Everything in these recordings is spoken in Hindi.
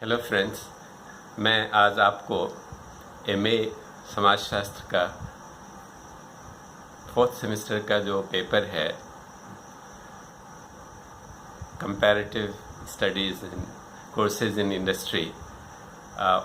हेलो फ्रेंड्स, मैं आज आपको एमए समाजशास्त्र का 4th सेमेस्टर का जो पेपर है comparative studies in courses in industry,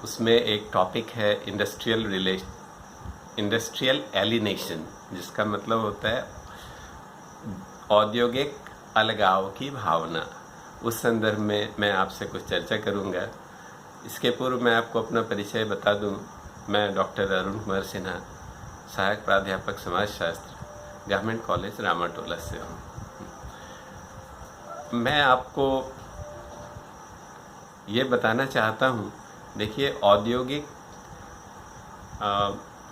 उसमें एक टॉपिक है इंडस्ट्रियल एलिनेशन, जिसका मतलब होता है औद्योगिक अलगाव की भावना। उस संदर्भ में मैं आपसे कुछ चर्चा करूंगा। इसके पूर्व मैं आपको अपना परिचय बता दूं। मैं डॉक्टर अरुण कुमार सिन्हा, सहायक प्राध्यापक समाजशास्त्र, गवर्नमेंट कॉलेज रामाटोला से हूं। मैं आपको ये बताना चाहता हूं, देखिए औद्योगिक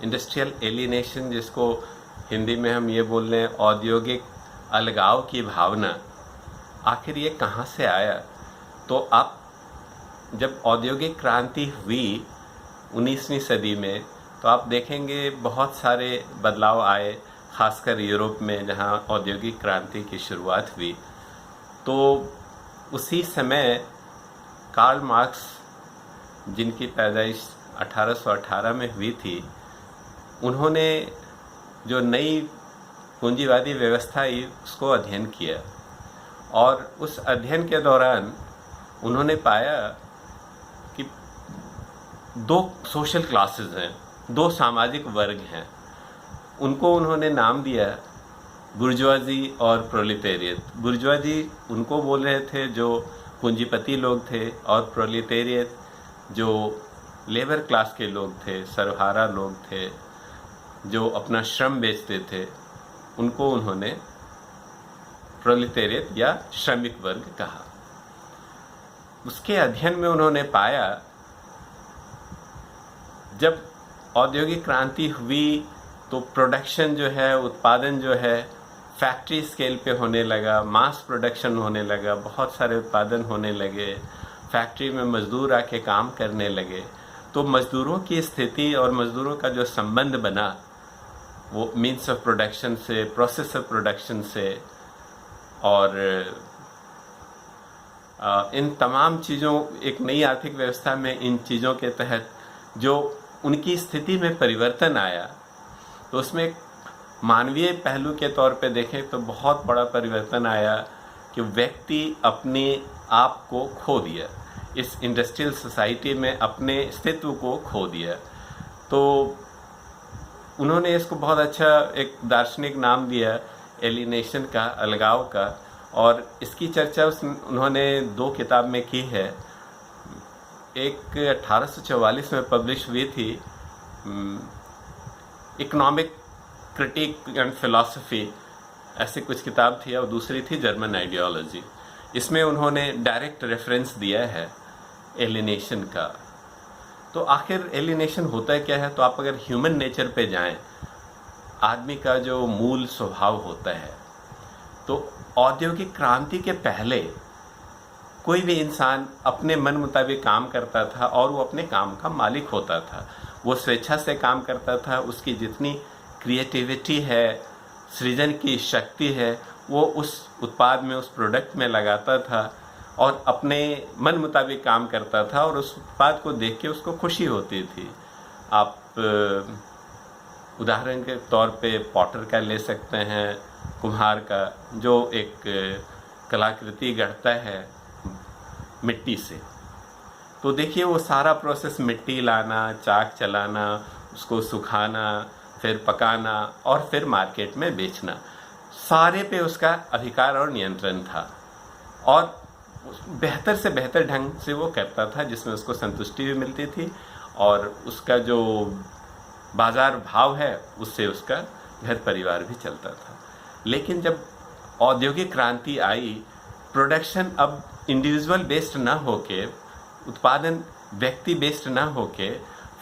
इंडस्ट्रियल एलिनेशन, जिसको हिंदी में हम ये बोल रहे हैं औद्योगिक अलगाव की भावना, आखिर ये कहाँ से आया? तो आप जब औद्योगिक क्रांति हुई 19वीं सदी में, तो आप देखेंगे बहुत सारे बदलाव आए, खासकर यूरोप में जहाँ औद्योगिक क्रांति की शुरुआत हुई। तो उसी समय कार्ल मार्क्स, जिनकी पैदाइश 1818 में हुई थी, उन्होंने जो नई पूंजीवादी व्यवस्था आई उसको अध्ययन किया, और उस अध्ययन के दौरान उन्होंने पाया कि दो सोशल क्लासेस हैं, दो सामाजिक वर्ग हैं। उनको उन्होंने नाम दिया बुर्जुआजी और प्रोलेटेरियत। बुर्जुआजी उनको बोल रहे थे जो पूंजीपति लोग थे, और प्रोलेटेरियत जो लेबर क्लास के लोग थे, सर्वहारा लोग थे, जो अपना श्रम बेचते थे, उनको उन्होंने प्रोलेटेरियत या श्रमिक वर्ग कहा। उसके अध्ययन में उन्होंने पाया, जब औद्योगिक क्रांति हुई तो प्रोडक्शन जो है, उत्पादन जो है, फैक्ट्री स्केल पे होने लगा, मास प्रोडक्शन होने लगा, बहुत सारे उत्पादन होने लगे, फैक्ट्री में मजदूर आके काम करने लगे। तो मजदूरों की स्थिति और मजदूरों का जो संबंध बना, वो मीन्स ऑफ प्रोडक्शन से, प्रोसेस ऑफ प्रोडक्शन से, और इन तमाम चीज़ों, एक नई आर्थिक व्यवस्था में इन चीज़ों के तहत जो उनकी स्थिति में परिवर्तन आया, तो उसमें एक मानवीय पहलू के तौर पे देखें तो बहुत बड़ा परिवर्तन आया कि व्यक्ति अपने आप को खो दिया, इस इंडस्ट्रियल सोसाइटी में अपने अस्तित्व को खो दिया। तो उन्होंने इसको बहुत अच्छा एक दार्शनिक नाम दिया, एलिनेशन का, अलगाव का। और इसकी चर्चा उन्होंने 2 किताब में की है। एक 1844 में पब्लिश हुई थी, इकोनॉमिक क्रिटिक एंड फिलॉसफी, ऐसी कुछ किताब थी, और दूसरी थी जर्मन आइडियोलॉजी। इसमें उन्होंने डायरेक्ट रेफरेंस दिया है एलिनेशन का। तो आखिर एलिनेशन होता है क्या है? तो आप अगर ह्यूमन नेचर पे जाएं, आदमी का जो मूल स्वभाव होता है, तो औद्योगिक क्रांति के पहले कोई भी इंसान अपने मन मुताबिक काम करता था, और वो अपने काम का मालिक होता था। वो स्वेच्छा से काम करता था, उसकी जितनी क्रिएटिविटी है, सृजन की शक्ति है, वो उस उत्पाद में, उस प्रोडक्ट में लगाता था, और अपने मन मुताबिक काम करता था, और उस उत्पाद को देख के उसको खुशी होती थी। आप उदाहरण के तौर पे पॉटर का ले सकते हैं, कुम्हार का, जो एक कलाकृति गढ़ता है मिट्टी से। तो देखिए वो सारा प्रोसेस, मिट्टी लाना, चाक चलाना, उसको सुखाना, फिर पकाना, और फिर मार्केट में बेचना, सारे पे उसका अधिकार और नियंत्रण था, और बेहतर से बेहतर ढंग से वो करता था, जिसमें उसको संतुष्टि भी मिलती थी, और उसका जो बाजार भाव है उससे उसका घर परिवार भी चलता था। लेकिन जब औद्योगिक क्रांति आई, प्रोडक्शन अब इंडिविजुअल बेस्ड ना होके, उत्पादन व्यक्ति बेस्ड ना होके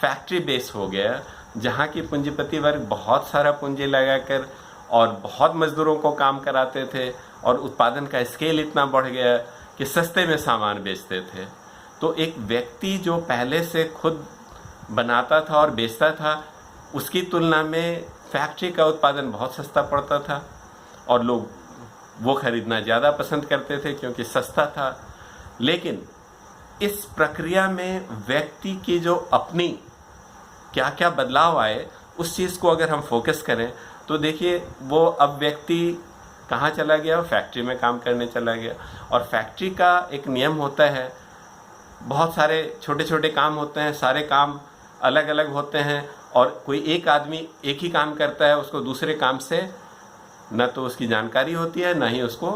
फैक्ट्री बेस्ड हो गया, जहाँ की पूंजीपति वर्ग बहुत सारा पूंजी लगाकर और बहुत मजदूरों को काम कराते थे, और उत्पादन का स्केल इतना बढ़ गया कि सस्ते में सामान बेचते थे। तो एक व्यक्ति जो पहले से खुद बनाता था और बेचता था, उसकी तुलना में फैक्ट्री का उत्पादन बहुत सस्ता पड़ता था, और लोग वो खरीदना ज़्यादा पसंद करते थे क्योंकि सस्ता था। लेकिन इस प्रक्रिया में व्यक्ति की जो अपनी क्या क्या बदलाव आए उस चीज़ को अगर हम फोकस करें तो देखिए वो अब व्यक्ति कहाँ चला गया, फैक्ट्री में काम करने चला गया। और फैक्ट्री का एक नियम होता है, बहुत सारे छोटे छोटे काम होते हैं, सारे काम अलग अलग होते हैं और कोई एक आदमी एक ही काम करता है, उसको दूसरे काम से न तो उसकी जानकारी होती है, न ही उसको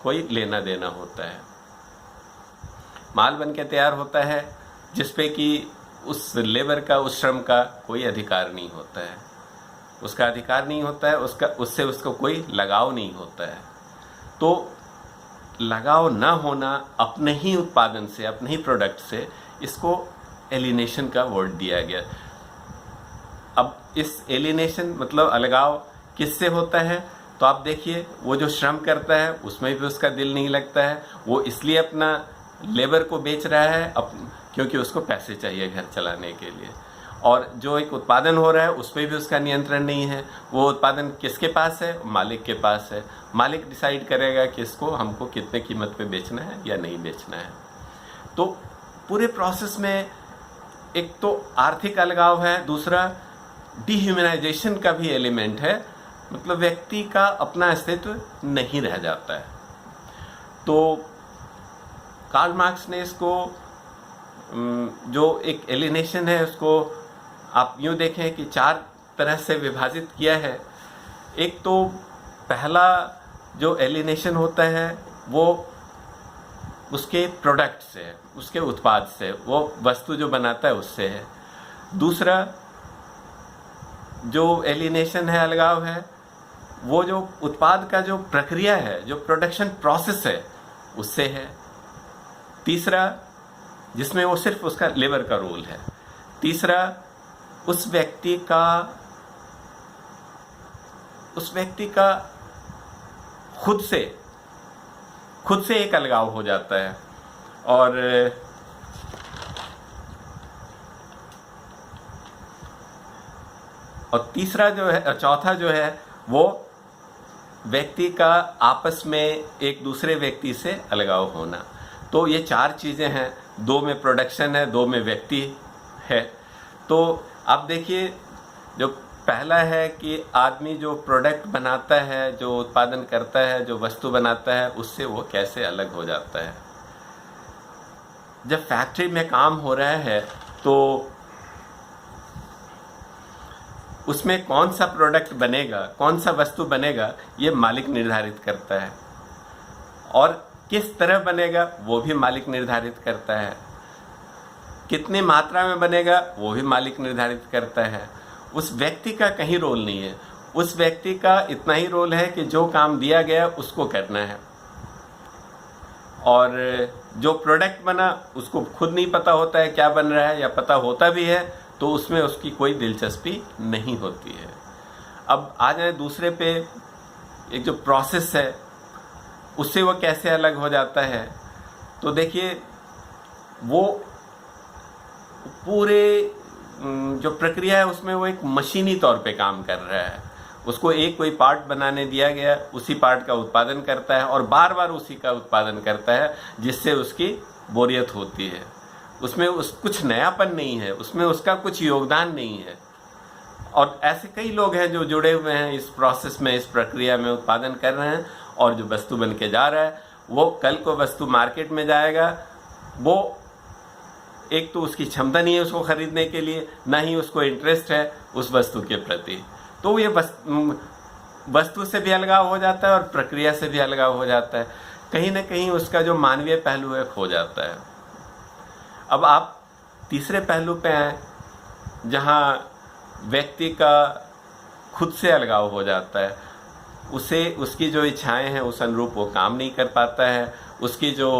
कोई लेना देना होता है। माल बन के तैयार होता है जिस पे कि उस लेबर का, उस श्रम का कोई अधिकार नहीं होता है, उसका अधिकार नहीं होता है, उससे उसको कोई लगाव नहीं होता है। तो लगाव ना होना अपने ही उत्पादन से, अपने ही प्रोडक्ट से, इसको एलिनेशन का वर्ड दिया गया। अब इस एलिनेशन मतलब अलगाव किससे होता है, तो आप देखिए वो जो श्रम करता है उसमें भी उसका दिल नहीं लगता है, वो इसलिए अपना लेबर को बेच रहा है क्योंकि उसको पैसे चाहिए घर चलाने के लिए। और जो एक उत्पादन हो रहा है उस पर भी उसका नियंत्रण नहीं है, वो उत्पादन किसके पास है, मालिक के पास है। मालिक डिसाइड करेगा कि इसको हमको कितने कीमत पे बेचना है या नहीं बेचना है। तो पूरे प्रोसेस में एक तो आर्थिक अलगाव है, दूसरा डिह्यूमनाइजेशन का भी एलिमेंट है, मतलब व्यक्ति का अपना अस्तित्व नहीं रह जाता है। तो कार्ल मार्क्स ने इसको जो एक एलिनेशन है उसको आप यूँ देखें कि 4 तरह से विभाजित किया है। एक तो पहला जो एलिनेशन होता है वो उसके प्रोडक्ट से है, उसके उत्पाद से, वो वस्तु जो बनाता है उससे है। दूसरा जो एलिनेशन है, अलगाव है, वो जो उत्पाद का जो प्रक्रिया है, जो प्रोडक्शन प्रोसेस है उससे है। तीसरा जिसमें वो सिर्फ उसका लेबर का रोल है। तीसरा उस व्यक्ति का खुद से एक अलगाव हो जाता है। और तीसरा जो है, चौथा जो है, वो व्यक्ति का आपस में एक दूसरे व्यक्ति से अलगाव होना। तो ये 4 चीज़ें हैं, 2 में प्रोडक्शन है, 2 में व्यक्ति है। तो आप देखिए जो पहला है कि आदमी जो प्रोडक्ट बनाता है, जो उत्पादन करता है, जो वस्तु बनाता है, उससे वो कैसे अलग हो जाता है। जब फैक्ट्री में काम हो रहा है तो उसमें कौन सा प्रोडक्ट बनेगा, कौन सा वस्तु बनेगा, ये मालिक निर्धारित करता है। और किस तरह बनेगा वो भी मालिक निर्धारित करता है। कितनी मात्रा में बनेगा वो भी मालिक निर्धारित करता है। उस व्यक्ति का कहीं रोल नहीं है, उस व्यक्ति का इतना ही रोल है कि जो काम दिया गया उसको करना है। और जो प्रोडक्ट बना उसको खुद नहीं पता होता है क्या बन रहा है, या पता होता भी है तो उसमें उसकी कोई दिलचस्पी नहीं होती है। अब आ जाए दूसरे पे, एक जो प्रोसेस है उससे वो कैसे अलग हो जाता है। तो देखिए वो पूरे जो प्रक्रिया है उसमें वो एक मशीनी तौर पे काम कर रहा है। उसको एक कोई पार्ट बनाने दिया गया, उसी पार्ट का उत्पादन करता है और बार बार उसी का उत्पादन करता है, जिससे उसकी बोरियत होती है। उसमें कुछ नयापन नहीं है, उसमें उसका कुछ योगदान नहीं है। और ऐसे कई लोग हैं जो जुड़े हुए हैं इस प्रोसेस में, इस प्रक्रिया में, उत्पादन कर रहे हैं, और जो वस्तु बन के जा रहा है वो कल को वस्तु मार्केट में जाएगा, वो एक तो उसकी क्षमता नहीं है उसको खरीदने के लिए, ना ही उसको इंटरेस्ट है उस वस्तु के प्रति। तो ये वस्तु से भी अलगाव हो जाता है और प्रक्रिया से भी अलगाव हो जाता है। कहीं ना कहीं उसका जो मानवीय पहलू है खो जाता है। अब आप तीसरे पहलू पे आए, जहाँ व्यक्ति का खुद से अलगाव हो जाता है। उसे उसकी जो इच्छाएं हैं उस अनुरूप वो काम नहीं कर पाता है। उसकी जो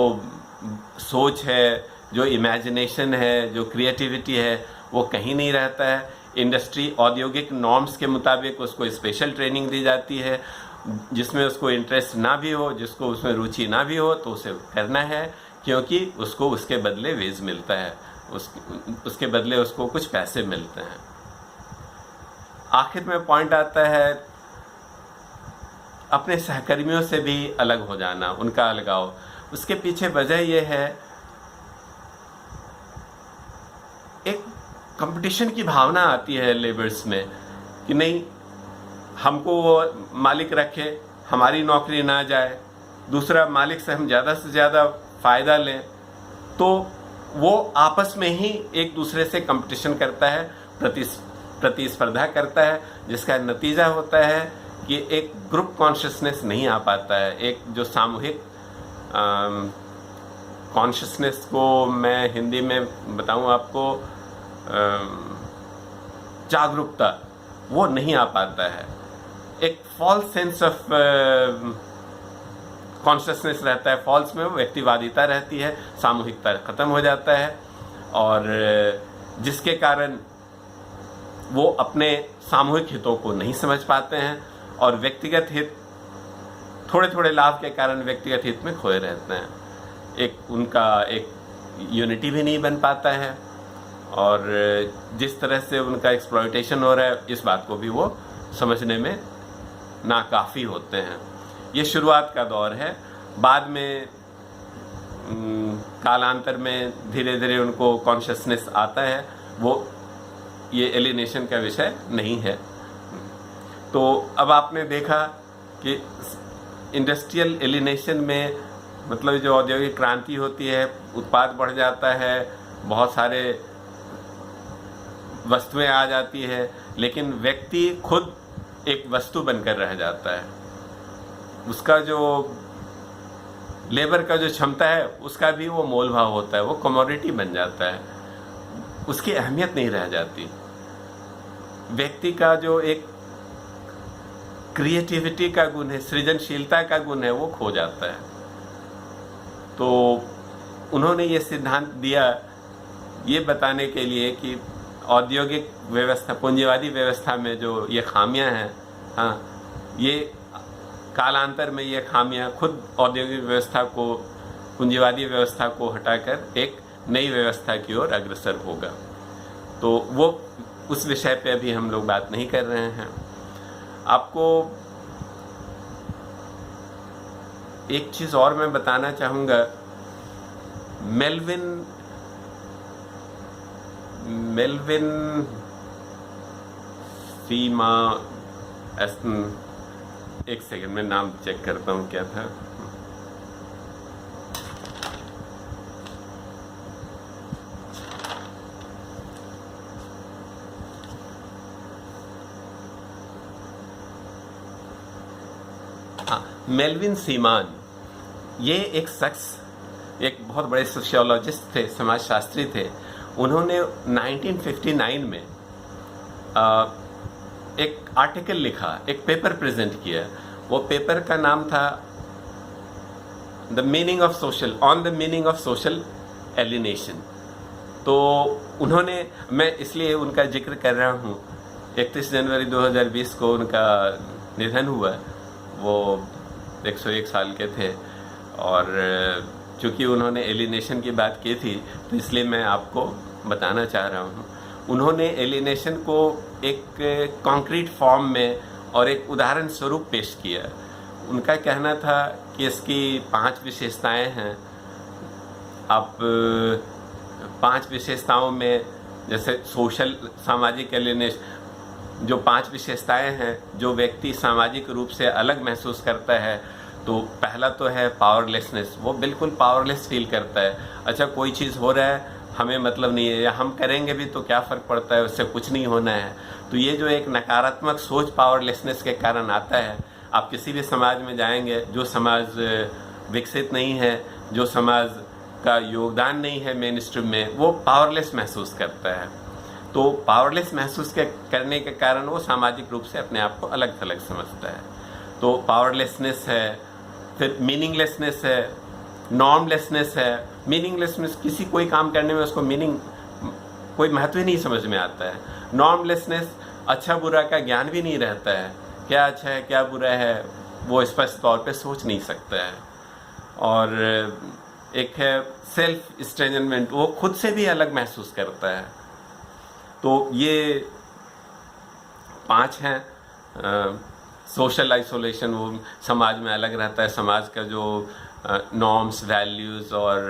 सोच है, जो इमेजिनेशन है, जो क्रिएटिविटी है, वो कहीं नहीं रहता है। इंडस्ट्री औद्योगिक नॉर्म्स के मुताबिक उसको स्पेशल ट्रेनिंग दी जाती है, जिसमें उसको इंटरेस्ट ना भी हो, जिसको उसमें रुचि ना भी हो, तो उसे करना है, क्योंकि उसको उसके बदले वेज मिलता है, उसके बदले उसको कुछ पैसे मिलते हैं। आखिर में पॉइंट आता है अपने सहकर्मियों से भी अलग हो जाना, उनका अलगाव। उसके पीछे वजह यह है एक कंपटीशन की भावना आती है लेबर्स में कि नहीं, हमको वो मालिक रखे, हमारी नौकरी ना जाए, दूसरा मालिक से हम ज़्यादा से ज़्यादा फ़ायदा लें। तो वो आपस में ही एक दूसरे से कंपटीशन करता है, प्रतिस्पर्धा करता है, जिसका नतीजा होता है कि एक ग्रुप कॉन्शियसनेस नहीं आ पाता है। एक जो सामूहिक कॉन्शियसनेस को मैं हिंदी में बताऊं आपको, जागरूकता, वो नहीं आ पाता है। एक फॉल्स सेंस ऑफ कॉन्शियसनेस रहता है, फॉल्स में वो व्यक्तिवादिता रहती है, सामूहिकता खत्म हो जाता है, और जिसके कारण वो अपने सामूहिक हितों को नहीं समझ पाते हैं और व्यक्तिगत हित, थोड़े थोड़े लाभ के कारण व्यक्तिगत हित में खोए रहते हैं। उनका एक यूनिटी भी नहीं बन पाता है, और जिस तरह से उनका एक्सप्लॉयटेशन हो रहा है, इस बात को भी वो समझने में नाकाफ़ी होते हैं। ये शुरुआत का दौर है। बाद में कालांतर में धीरे धीरे उनको कॉन्शियसनेस आता है, वो ये एलिनेशन का विषय नहीं है। तो अब आपने देखा कि इंडस्ट्रियल एलिनेशन में, मतलब जो औद्योगिक क्रांति होती है, उत्पाद बढ़ जाता है, बहुत सारे वस्तुएं आ जाती है, लेकिन व्यक्ति खुद एक वस्तु बनकर रह जाता है। उसका जो लेबर का जो क्षमता है, उसका भी वो मोल भाव होता है, वो कमोडिटी बन जाता है, उसकी अहमियत नहीं रह जाती। व्यक्ति का जो एक क्रिएटिविटी का गुण है, सृजनशीलता का गुण है, वो खो जाता है। तो उन्होंने ये सिद्धांत दिया ये बताने के लिए कि औद्योगिक व्यवस्था, पूंजीवादी व्यवस्था में जो ये खामियां हैं, हाँ, ये कालांतर में ये खामियां खुद औद्योगिक व्यवस्था को, पूंजीवादी व्यवस्था को हटाकर एक नई व्यवस्था की ओर अग्रसर होगा। तो वो उस विषय पे अभी हम लोग बात नहीं कर रहे हैं। आपको एक चीज़ और मैं बताना चाहूँगा। मेल्विन सीमा, एक सेकंड में नाम चेक करता हूँ क्या था। मेल्विन सीमान, ये एक शख्स, एक बहुत बड़े सोशियोलॉजिस्ट थे, समाजशास्त्री थे। उन्होंने 1959 में एक आर्टिकल लिखा, एक पेपर प्रेजेंट किया। वो पेपर का नाम था on the meaning of social alienation. तो उन्होंने, मैं इसलिए उनका जिक्र कर रहा हूँ, 31 जनवरी 2020 को उनका निधन हुआ। वो 101 साल के थे, और चूँकि उन्होंने एलिनेशन की बात की थी, तो इसलिए मैं आपको बताना चाह रहा हूँ। उन्होंने एलिनेशन को एक कॉन्क्रीट फॉर्म में और एक उदाहरण स्वरूप पेश किया। उनका कहना था कि इसकी 5 विशेषताएं हैं। आप 5 विशेषताओं में, जैसे सोशल, सामाजिक एलिनेशन, जो 5 विशेषताएं हैं जो व्यक्ति सामाजिक रूप से अलग महसूस करता है, तो पहला तो है पावरलेसनेस। वो बिल्कुल पावरलेस फील करता है। अच्छा, कोई चीज़ हो रहा है, हमें मतलब नहीं है, या हम करेंगे भी तो क्या फ़र्क पड़ता है, उससे कुछ नहीं होना है। तो ये जो एक नकारात्मक सोच पावरलेसनेस के कारण आता है, आप किसी भी समाज में जाएंगे, जो समाज विकसित नहीं है, जो समाज का योगदान नहीं है मेन स्ट्रीम में, वो पावरलेस महसूस करता है। तो पावरलेस महसूस करने के कारण वो सामाजिक रूप से अपने आप को अलग थलग समझता है। तो पावरलेसनेस है, फिर मीनिंगलेसनेस है, नॉर्मलेसनेस है। मीनिंगलेसनेस, किसी कोई काम करने में उसको मीनिंग, कोई महत्व ही नहीं समझ में आता है। नॉर्मलेसनेस, अच्छा बुरा का ज्ञान भी नहीं रहता है, क्या अच्छा है क्या बुरा है वो स्पष्ट तौर पे सोच नहीं सकता है। और एक है सेल्फ स्ट्रेंजमेंट, वो खुद से भी अलग महसूस करता है। तो ये 5 हैं। सोशल आइसोलेशन, वो समाज में अलग रहता है, समाज का जो नॉर्म्स, वैल्यूज़ और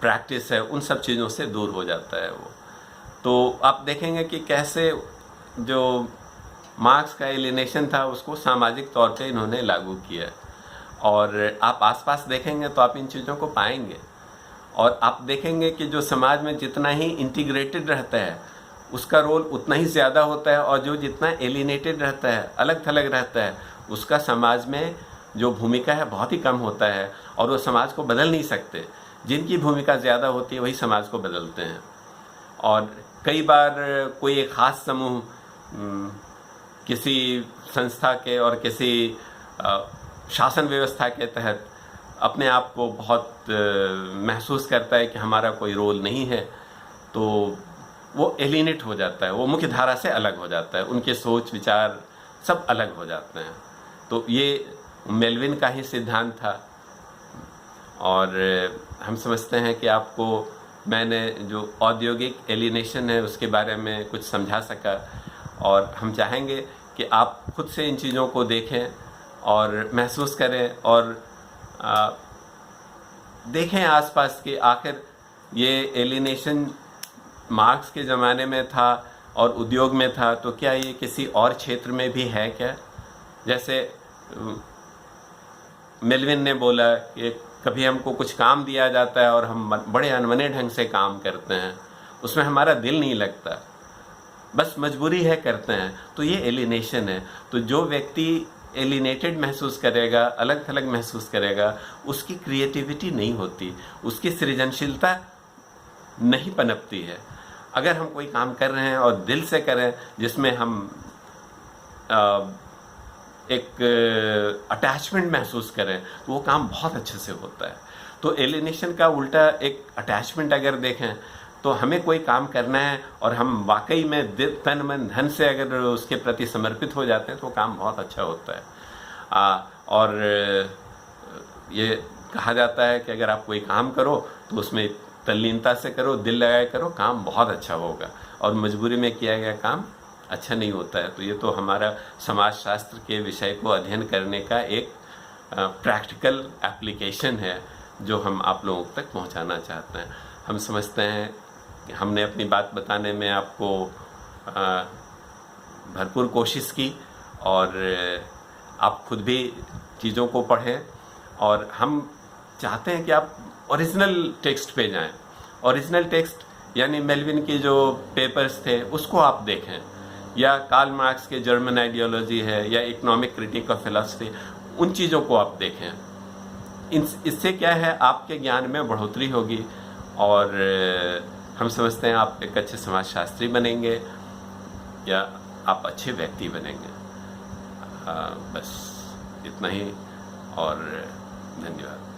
प्रैक्टिस है, उन सब चीज़ों से दूर हो जाता है वो। तो आप देखेंगे कि कैसे जो मार्क्स का एलिनेशन था उसको सामाजिक तौर पे इन्होंने लागू किया, और आप आसपास देखेंगे तो आप इन चीज़ों को पाएंगे। और आप देखेंगे कि जो समाज में जितना ही इंटीग्रेटेड रहता है उसका रोल उतना ही ज़्यादा होता है, और जो जितना एलिनेटेड रहता है, अलग थलग रहता है, उसका समाज में जो भूमिका है बहुत ही कम होता है, और वो समाज को बदल नहीं सकते। जिनकी भूमिका ज़्यादा होती है वही समाज को बदलते हैं। और कई बार कोई एक ख़ास समूह किसी संस्था के और किसी शासन व्यवस्था के तहत अपने आप को बहुत महसूस करता है कि हमारा कोई रोल नहीं है, तो वो एलिनेट हो जाता है, वो मुख्य धारा से अलग हो जाता है, उनके सोच विचार सब अलग हो जाते हैं। तो ये मेलविन का ही सिद्धांत था, और हम समझते हैं कि आपको मैंने जो औद्योगिक एलिनेशन है उसके बारे में कुछ समझा सका, और हम चाहेंगे कि आप खुद से इन चीज़ों को देखें और महसूस करें, और देखें आसपास के आखिर ये एलिनेशन मार्क्स के ज़माने में था और उद्योग में था, तो क्या ये किसी और क्षेत्र में भी है क्या? जैसे मेलविन ने बोला कि कभी हमको कुछ काम दिया जाता है और हम बड़े अनबने ढंग से काम करते हैं, उसमें हमारा दिल नहीं लगता, बस मजबूरी है करते हैं, तो ये एलिनेशन है। तो जो व्यक्ति एलिनेटेड महसूस करेगा, अलग थलग महसूस करेगा, उसकी क्रिएटिविटी नहीं होती, उसकी सृजनशीलता नहीं पनपती है। अगर हम कोई काम कर रहे हैं और दिल से करें, जिसमें हम एक अटैचमेंट महसूस करें, तो वो काम बहुत अच्छे से होता है। तो एलिनेशन का उल्टा एक अटैचमेंट अगर देखें, तो हमें कोई काम करना है और हम वाकई में तन मन धन से अगर उसके प्रति समर्पित हो जाते हैं तो काम बहुत अच्छा होता है। और ये कहा जाता है कि अगर आप कोई काम करो तो उसमें तल्लीनता से करो, दिल लगाए करो, काम बहुत अच्छा होगा, और मजबूरी में किया गया काम अच्छा नहीं होता है। तो ये तो हमारा समाजशास्त्र के विषय को अध्ययन करने का एक प्रैक्टिकल एप्लीकेशन है जो हम आप लोगों तक पहुंचाना चाहते हैं। हम समझते हैं कि हमने अपनी बात बताने में आपको भरपूर कोशिश की, और आप खुद भी चीज़ों को पढ़ें, और हम चाहते हैं कि आप ओरिजिनल टेक्स्ट पे जाएं। ओरिजिनल टेक्स्ट यानी मेलविन की जो पेपर्स थे उसको आप देखें, या कार्ल मार्क्स के जर्मन आइडियोलॉजी है, या इकोनॉमिक क्रिटिक ऑफ फिलॉसफी, उन चीज़ों को आप देखें। इससे क्या है, आपके ज्ञान में बढ़ोतरी होगी, और हम समझते हैं आप एक अच्छे समाजशास्त्री बनेंगे, या आप अच्छे व्यक्ति बनेंगे। बस इतना ही, और धन्यवाद।